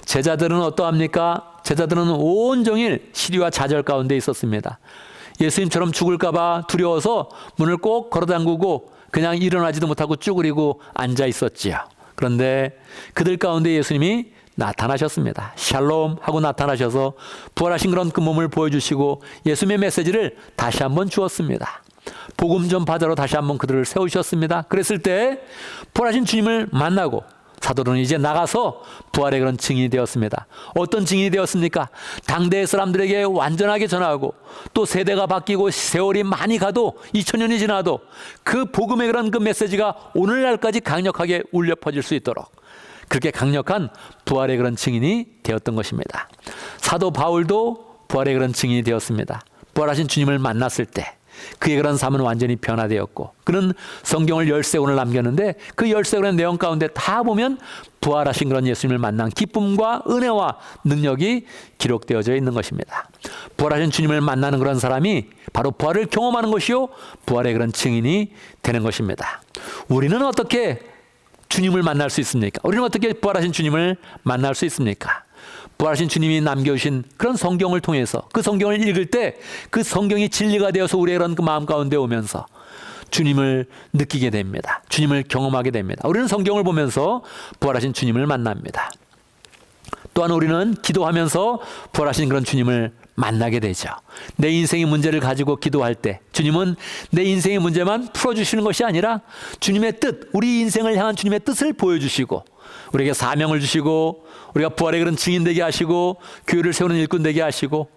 제자들은 어떠합니까? 제자들은 온종일 시리와 좌절 가운데 있었습니다. 예수님처럼 죽을까봐 두려워서 문을 꼭 걸어 잠그고 그냥 일어나지도 못하고 쭈그리고 앉아 있었지요. 그런데 그들 가운데 예수님이 나타나셨습니다. 샬롬 하고 나타나셔서 부활하신 그런 그 몸을 보여주시고 예수님의 메시지를 다시 한번 주었습니다. 복음 전파자로 다시 한번 그들을 세우셨습니다. 그랬을 때 부활하신 주님을 만나고 사도들은 이제 나가서 부활의 그런 증인이 되었습니다. 어떤 증인이 되었습니까? 당대의 사람들에게 완전하게 전하고 또 세대가 바뀌고 세월이 많이 가도 2000년이 지나도 그 복음의 그런 그 메시지가 오늘날까지 강력하게 울려 퍼질 수 있도록 그렇게 강력한 부활의 그런 증인이 되었던 것입니다. 사도 바울도 부활의 그런 증인이 되었습니다. 부활하신 주님을 만났을 때 그의 그런 삶은 완전히 변화되었고 그는 성경을 13권을 남겼는데 그 13권의 내용 가운데 다 보면 부활하신 그런 예수님을 만난 기쁨과 은혜와 능력이 기록되어져 있는 것입니다. 부활하신 주님을 만나는 그런 사람이 바로 부활을 경험하는 것이요 부활의 그런 증인이 되는 것입니다. 우리는 어떻게 주님을 만날 수 있습니까? 우리는 어떻게 부활하신 주님을 만날 수 있습니까? 부활하신 주님이 남겨주신 그런 성경을 통해서 그 성경을 읽을 때 그 성경이 진리가 되어서 우리의 그런 그 마음 가운데 오면서 주님을 느끼게 됩니다. 주님을 경험하게 됩니다. 우리는 성경을 보면서 부활하신 주님을 만납니다. 또한 우리는 기도하면서 부활하신 그런 주님을 만나게 되죠. 내 인생의 문제를 가지고 기도할 때 주님은 내 인생의 문제만 풀어주시는 것이 아니라 주님의 뜻, 우리 인생을 향한 주님의 뜻을 보여주시고 우리에게 사명을 주시고 우리가 부활의 그런 증인 되게 하시고 교회를 세우는 일꾼 되게 하시고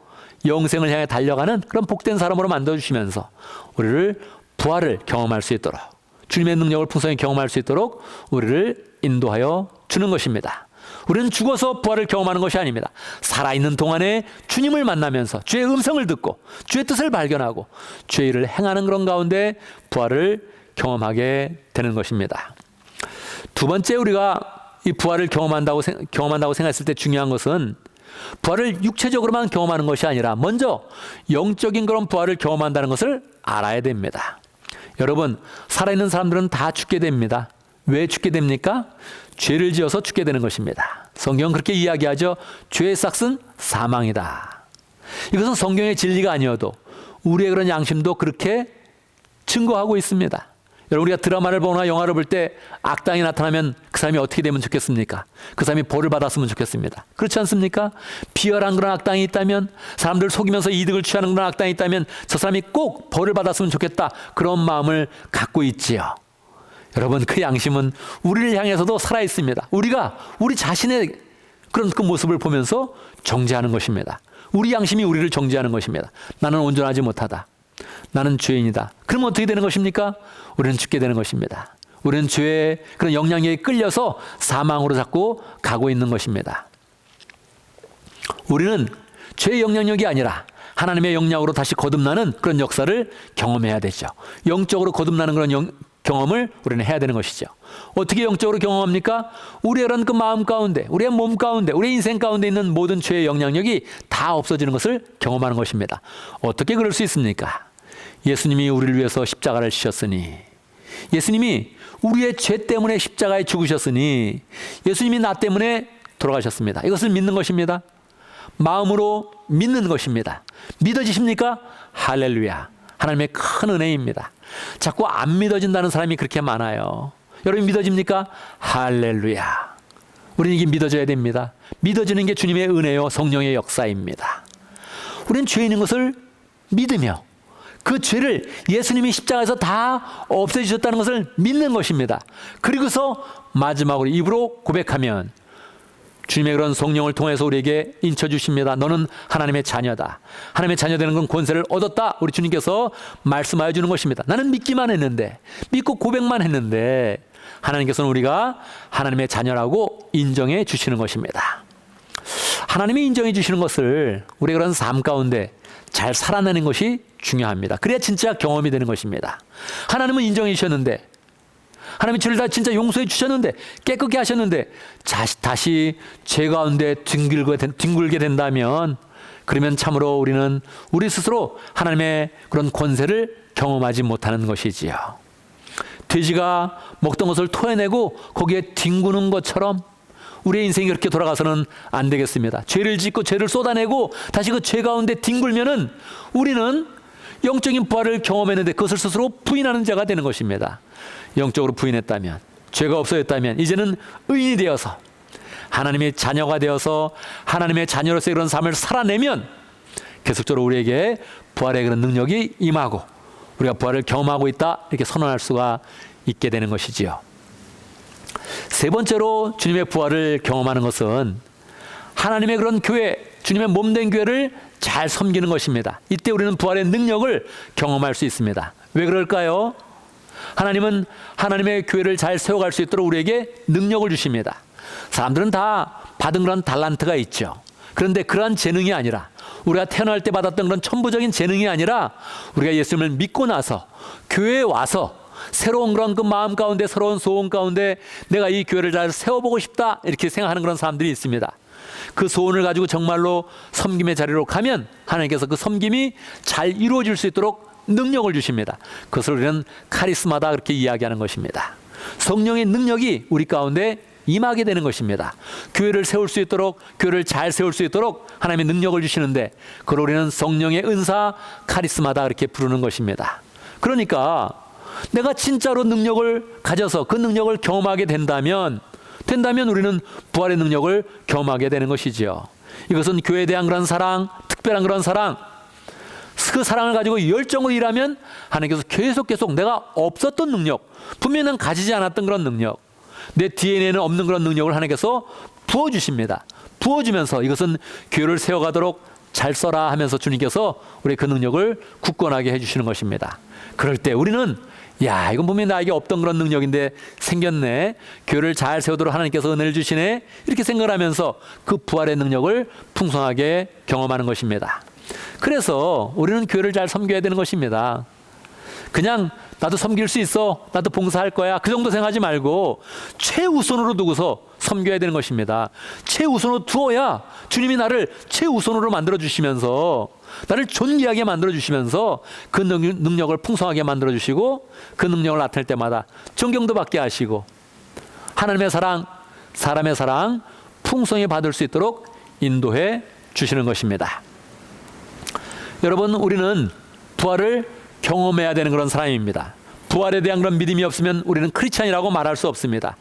영생을 향해 달려가는 그런 복된 사람으로 만들어주시면서 우리를 부활을 경험할 수 있도록 주님의 능력을 풍성히 경험할 수 있도록 우리를 인도하여 주는 것입니다. 우리는 죽어서 부활을 경험하는 것이 아닙니다. 살아있는 동안에 주님을 만나면서 주의 음성을 듣고 주의 뜻을 발견하고 주의 일을 행하는 그런 가운데 부활을 경험하게 되는 것입니다. 두 번째 우리가 이 부활을 경험한다고 생각했을 때 중요한 것은 부활을 육체적으로만 경험하는 것이 아니라 먼저 영적인 그런 부활을 경험한다는 것을 알아야 됩니다. 여러분, 살아있는 사람들은 다 죽게 됩니다. 왜 죽게 됩니까? 죄를 지어서 죽게 되는 것입니다. 성경은 그렇게 이야기하죠. 죄의 삭은 사망이다. 이것은 성경의 진리가 아니어도 우리의 그런 양심도 그렇게 증거하고 있습니다. 여러분, 우리가 드라마를 보거나 영화를 볼 때 악당이 나타나면 그 사람이 어떻게 되면 좋겠습니까? 그 사람이 벌을 받았으면 좋겠습니다. 그렇지 않습니까? 비열한 그런 악당이 있다면, 사람들 속이면서 이득을 취하는 그런 악당이 있다면 저 사람이 꼭 벌을 받았으면 좋겠다, 그런 마음을 갖고 있지요. 여러분, 그 양심은 우리를 향해서도 살아있습니다. 우리가 우리 자신의 그런 그 모습을 보면서 정죄하는 것입니다. 우리 양심이 우리를 정죄하는 것입니다. 나는 온전하지 못하다. 나는 죄인이다. 그럼 어떻게 되는 것입니까? 우리는 죽게 되는 것입니다. 우리는 죄의 그런 영향력에 끌려서 사망으로 자꾸 가고 있는 것입니다. 우리는 죄의 영향력이 아니라 하나님의 영향으로 다시 거듭나는 그런 역사를 경험해야 되죠. 영적으로 거듭나는 그런 경험을 우리는 해야 되는 것이죠. 어떻게 영적으로 경험합니까? 우리의 그런 그 마음 가운데, 우리의 몸 가운데, 우리의 인생 가운데 있는 모든 죄의 영향력이 다 없어지는 것을 경험하는 것입니다. 어떻게 그럴 수 있습니까? 예수님이 우리를 위해서 십자가를 지셨으니, 예수님이 우리의 죄 때문에 십자가에 죽으셨으니, 예수님이 나 때문에 돌아가셨습니다. 이것을 믿는 것입니다. 마음으로 믿는 것입니다. 믿어지십니까? 할렐루야. 하나님의 큰 은혜입니다. 자꾸 안 믿어진다는 사람이 그렇게 많아요. 여러분, 믿어집니까? 할렐루야. 우리는 이게 믿어져야 됩니다. 믿어지는 게 주님의 은혜요 성령의 역사입니다. 우리는 죄인인 것을 믿으며 그 죄를 예수님이 십자가에서 다 없애주셨다는 것을 믿는 것입니다. 그리고서 마지막으로 입으로 고백하면 주님의 그런 성령을 통해서 우리에게 인쳐주십니다. 너는 하나님의 자녀다. 하나님의 자녀 되는 건 권세를 얻었다. 우리 주님께서 말씀하여 주는 것입니다. 나는 믿기만 했는데, 믿고 고백만 했는데 하나님께서는 우리가 하나님의 자녀라고 인정해 주시는 것입니다. 하나님이 인정해 주시는 것을 우리의 그런 삶 가운데 잘 살아내는 것이 중요합니다. 그래야 진짜 경험이 되는 것입니다. 하나님은 인정해 주셨는데, 하나님이 저를 다 진짜 용서해 주셨는데, 깨끗게 하셨는데 다시 죄 가운데 뒹굴게 된다면, 그러면 참으로 우리는 우리 스스로 하나님의 그런 권세를 경험하지 못하는 것이지요. 돼지가 먹던 것을 토해내고 거기에 뒹구는 것처럼 우리의 인생이 그렇게 돌아가서는 안 되겠습니다. 죄를 짓고 죄를 쏟아내고 다시 그 죄 가운데 뒹굴면은 우리는 영적인 부활을 경험했는데 그것을 스스로 부인하는 자가 되는 것입니다. 영적으로 부인했다면, 죄가 없어졌다면 이제는 의인이 되어서 하나님의 자녀가 되어서 하나님의 자녀로서의 그런 삶을 살아내면 계속적으로 우리에게 부활의 그런 능력이 임하고 우리가 부활을 경험하고 있다 이렇게 선언할 수가 있게 되는 것이지요. 세 번째로 주님의 부활을 경험하는 것은 하나님의 그런 교회, 주님의 몸된 교회를 잘 섬기는 것입니다. 이때 우리는 부활의 능력을 경험할 수 있습니다. 왜 그럴까요? 하나님은 하나님의 교회를 잘 세워갈 수 있도록 우리에게 능력을 주십니다. 사람들은 다 받은 그런 달란트가 있죠. 그런데 그러한 재능이 아니라, 우리가 태어날 때 받았던 그런 천부적인 재능이 아니라, 우리가 예수님을 믿고 나서 교회에 와서 새로운 그런 그 마음 가운데, 새로운 소원 가운데 내가 이 교회를 잘 세워보고 싶다 이렇게 생각하는 그런 사람들이 있습니다. 그 소원을 가지고 정말로 섬김의 자리로 가면 하나님께서 그 섬김이 잘 이루어질 수 있도록 능력을 주십니다. 그것을 우리는 카리스마다 그렇게 이야기하는 것입니다. 성령의 능력이 우리 가운데 임하게 되는 것입니다. 교회를 세울 수 있도록, 교회를 잘 세울 수 있도록 하나님의 능력을 주시는데 그걸 우리는 성령의 은사, 카리스마다 그렇게 부르는 것입니다. 그러니까 내가 진짜로 능력을 가져서 그 능력을 경험하게 된다면 우리는 부활의 능력을 경험하게 되는 것이지요. 이것은 교회에 대한 그런 사랑, 특별한 그런 사랑, 그 사랑을 가지고 열정으로 일하면 하나님께서 계속 내가 없었던 능력, 분명히 난 가지지 않았던 그런 능력, 내 DNA에는 없는 그런 능력을 하나님께서 부어주십니다. 부어주면서 이것은 교회를 세워가도록 잘 써라 하면서 주님께서 우리 그 능력을 굳건하게 해주시는 것입니다. 그럴 때 우리는 야, 이건 분명히 나에게 없던 그런 능력인데 생겼네. 교회를 잘 세우도록 하나님께서 은혜를 주시네. 이렇게 생각하면서 그 부활의 능력을 풍성하게 경험하는 것입니다. 그래서 우리는 교회를 잘 섬겨야 되는 것입니다. 그냥 나도 섬길 수 있어, 나도 봉사할 거야, 그 정도 생각하지 말고 최우선으로 두고서 섬겨야 되는 것입니다. 최우선으로 두어야 주님이 나를 최우선으로 만들어 주시면서, 나를 존귀하게 만들어 주시면서 그 능력을 풍성하게 만들어 주시고, 그 능력을 나타낼 때마다 존경도 받게 하시고 하나님의 사랑, 사람의 사랑 풍성히 받을 수 있도록 인도해 주시는 것입니다. 여러분, 우리는 부활을 경험해야 되는 그런 사람입니다. 부활에 대한 그런 믿음이 없으면 우리는 크리스찬이라고 말할 수 없습니다.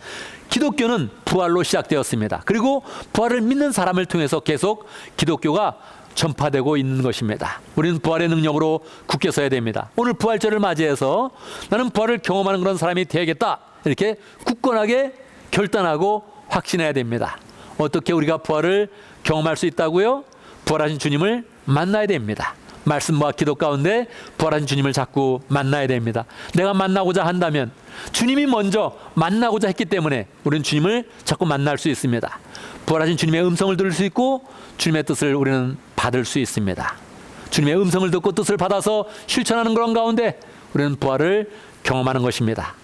기독교는 부활로 시작되었습니다. 그리고 부활을 믿는 사람을 통해서 계속 기독교가 전파되고 있는 것입니다. 우리는 부활의 능력으로 굳게 서야 됩니다. 오늘 부활절을 맞이해서 나는 부활을 경험하는 그런 사람이 되야겠다, 이렇게 굳건하게 결단하고 확신해야 됩니다. 어떻게 우리가 부활을 경험할 수 있다고요? 부활하신 주님을 만나야 됩니다. 말씀과 기도 가운데 부활하신 주님을 자꾸 만나야 됩니다. 내가 만나고자 한다면, 주님이 먼저 만나고자 했기 때문에 우리는 주님을 자꾸 만날 수 있습니다. 부활하신 주님의 음성을 들을 수 있고 주님의 뜻을 우리는 받을 수 있습니다. 주님의 음성을 듣고 뜻을 받아서 실천하는 그런 가운데 우리는 부활을 경험하는 것입니다.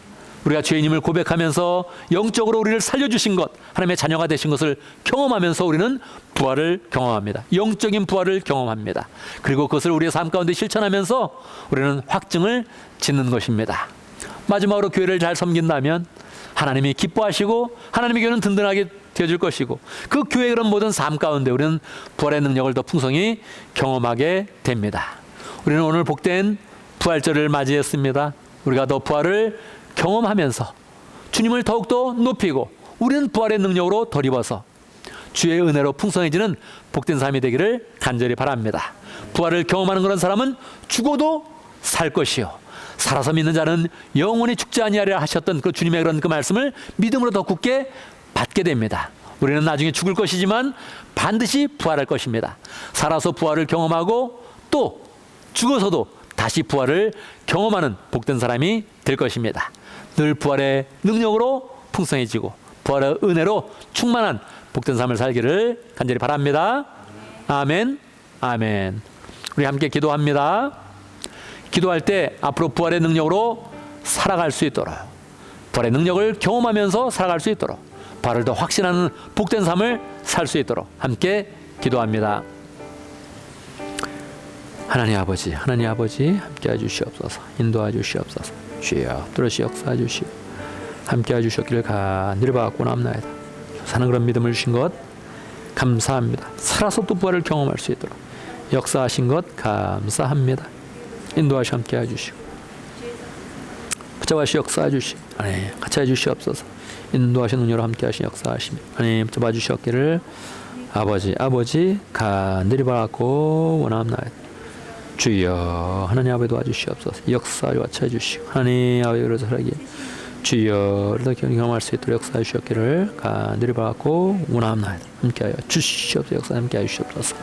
우리가 죄인임을 고백하면서 영적으로 우리를 살려주신 것, 하나님의 자녀가 되신 것을 경험하면서 우리는 부활을 경험합니다. 영적인 부활을 경험합니다. 그리고 그것을 우리의 삶 가운데 실천하면서 우리는 확증을 짓는 것입니다. 마지막으로 교회를 잘 섬긴다면 하나님이 기뻐하시고 하나님의 교회는 든든하게 되어줄 것이고, 그 교회의 그런 모든 삶 가운데 우리는 부활의 능력을 더 풍성히 경험하게 됩니다. 우리는 오늘 복된 부활절을 맞이했습니다. 우리가 더 부활을 경험하면서 주님을 더욱더 높이고 우리는 부활의 능력으로 덧입어서 주의 은혜로 풍성해지는 복된 삶이 되기를 간절히 바랍니다. 부활을 경험하는 그런 사람은 죽어도 살 것이요 살아서 믿는 자는 영원히 죽지 아니하리라 하셨던 그 주님의 그런 그 말씀을 믿음으로 더 굳게 받게 됩니다. 우리는 나중에 죽을 것이지만 반드시 부활할 것입니다. 살아서 부활을 경험하고 또 죽어서도 다시 부활을 경험하는 복된 사람이 될 것입니다. 늘 부활의 능력으로 풍성해지고 부활의 은혜로 충만한 복된 삶을 살기를 간절히 바랍니다. 아멘, 아멘. 우리 함께 기도합니다. 기도할 때 앞으로 부활의 능력으로 살아갈 수 있도록, 부활의 능력을 경험하면서 살아갈 수 있도록, 부활을 더 확신하는 복된 삶을 살 수 있도록 함께 기도합니다. 하나님 아버지 함께해 주시옵소서. 인도해 주시옵소서. 주여 들으시 역사해 주시오. 함께해 주셨기를 간절히 바라옵나이다. 사는 그런 믿음을 주신 것 감사합니다. 살아서 또 부활을 경험할 수 있도록 역사하신 것 감사합니다. 인도하시 함께 해주시고 붙잡아 주시 역사해 주시고 하나님 같이 해주시옵소서. 인도하시는 능력으로 함께 하신 역사하시며 하나님 붙잡아 주시옵기를 아버지 간절히 바라고 원합나이다. 주여 하나님 아버지 도와주시옵소서. 역사를 같이 주시고 하나님 아버지 그래서 살아기 주여 더 경험할 수 있도록 역사해 주시옵기를 간절히 바라고 원합나이다. 함께하여 주시옵소서. 역사 함께하여 주시옵소서.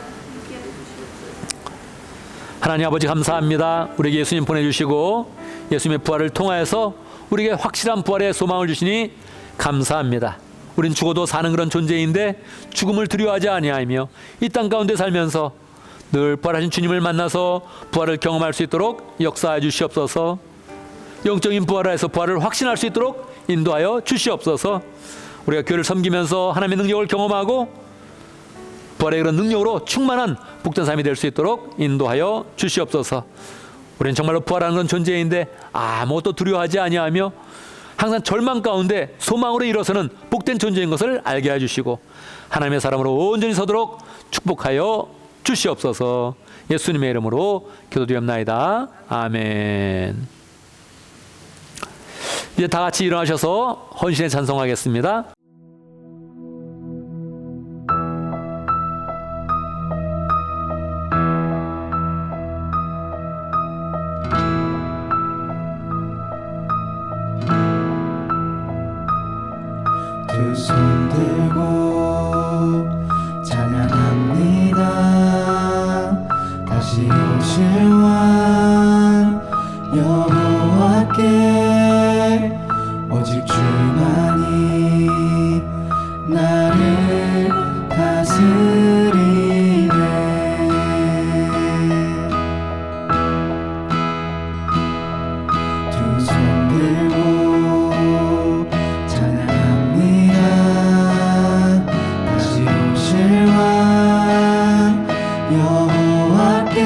하나님 아버지 감사합니다. 우리에게 예수님 보내주시고 예수님의 부활을 통하여서 우리에게 확실한 부활의 소망을 주시니 감사합니다. 우린 죽어도 사는 그런 존재인데 죽음을 두려워하지 아니하며 이 땅 가운데 살면서 늘 부활하신 주님을 만나서 부활을 경험할 수 있도록 역사해 주시옵소서. 영적인 부활을 해서 부활을 확신할 수 있도록 인도하여 주시옵소서. 우리가 교회를 섬기면서 하나님의 능력을 경험하고 부활의 그런 능력으로 충만한 복된 삶이 될 수 있도록 인도하여 주시옵소서. 우리는 정말로 부활하는 그런 존재인데 아무것도 두려워하지 아니하며 항상 절망 가운데 소망으로 일어서는 복된 존재인 것을 알게 해주시고 하나님의 사람으로 온전히 서도록 축복하여 주시옵소서. 예수님의 이름으로 기도드리옵나이다. 아멘. 이제 다 같이 일어나셔서 헌신에 찬송하겠습니다. 두 손 들고 찬양합니다. 다시 오실 왕 여호와께 오직 주만이 나를 다스리네. 두 손 들고 찬양합니다. 다시 오실 왕 여호와께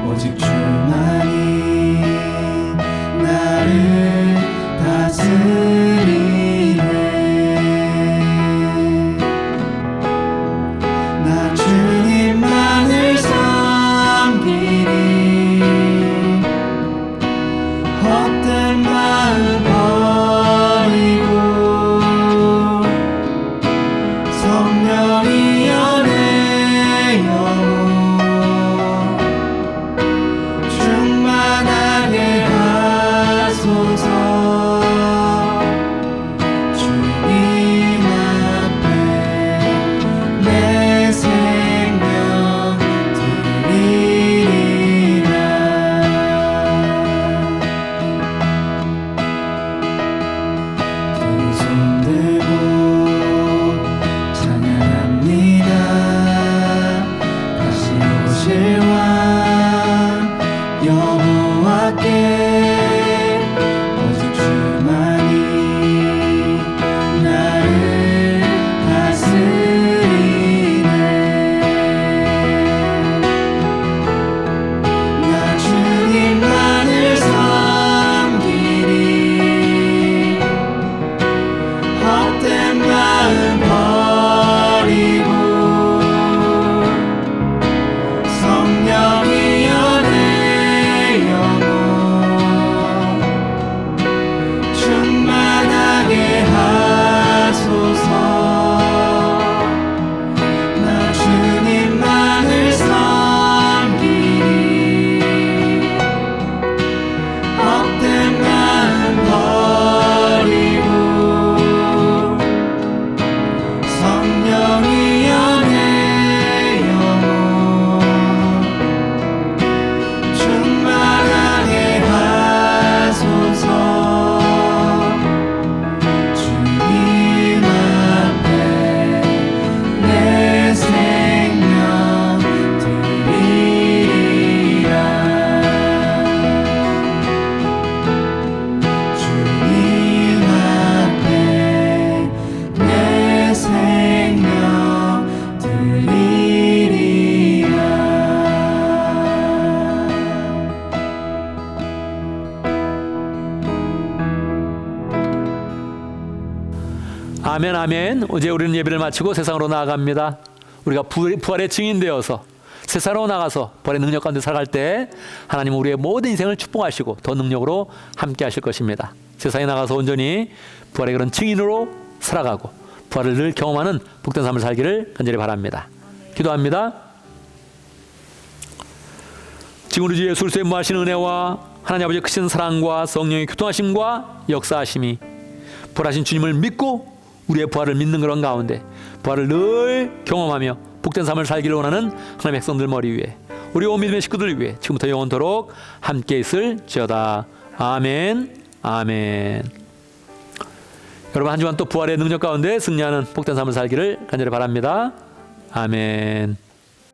오직 주만이 나를 다스리네. 나 주님만을 섬기리. 헛된 마음 버리고 성령이여 내 영혼 충만하게 하소서. 주님 앞에 내 생명 드리리라. 두 손 들고 찬양합니다. 다시 오실 왕 여호와께 오직 주만이 나를 다스리네. 나 주님만을 섬기리. 헛된 마음 버리고 성령이여 내 영혼 충만하게 하소서. 나 주님만을 섬기리. 헛된 마음 버리고 성령이여 내 영혼 충만하게 하소서. 주님 앞에 내 생명 드리리라. 주님 앞에 내 생명 드리리라. 아멘 아멘. 이제 우리는 예배를 마치고 세상으로 나아갑니다. 우리가 부활의 증인 되어서 세상으로 나가서 부활의 능력 가운데 살아갈 때 하나님은 우리의 모든 인생을 축복하시고 더 능력으로 함께 하실 것입니다. 세상에 나가서 온전히 부활의 그런 증인으로 살아가고 부활을 늘 경험하는 복된 삶을 살기를 간절히 바랍니다. 기도합니다. 지금 우리 주 예수 그리스도의 무하신 은혜와 하나님 아버지의 크신 사랑과 성령의 교통하심과 역사하심이 부활하신 주님을 믿고 우리의 부활을 믿는 그런 가운데 부활을 늘 경험하며 복된 삶을 살기를 원하는 하나님의 백성들 머리 위에 우리 온 믿음의 식구들 위해 지금부터 영원토록 함께 있을지어다. 아멘. 아멘. 여러분 한 주간 또 부활의 능력 가운데 승리하는 복된 삶을 살기를 간절히 바랍니다. 아멘.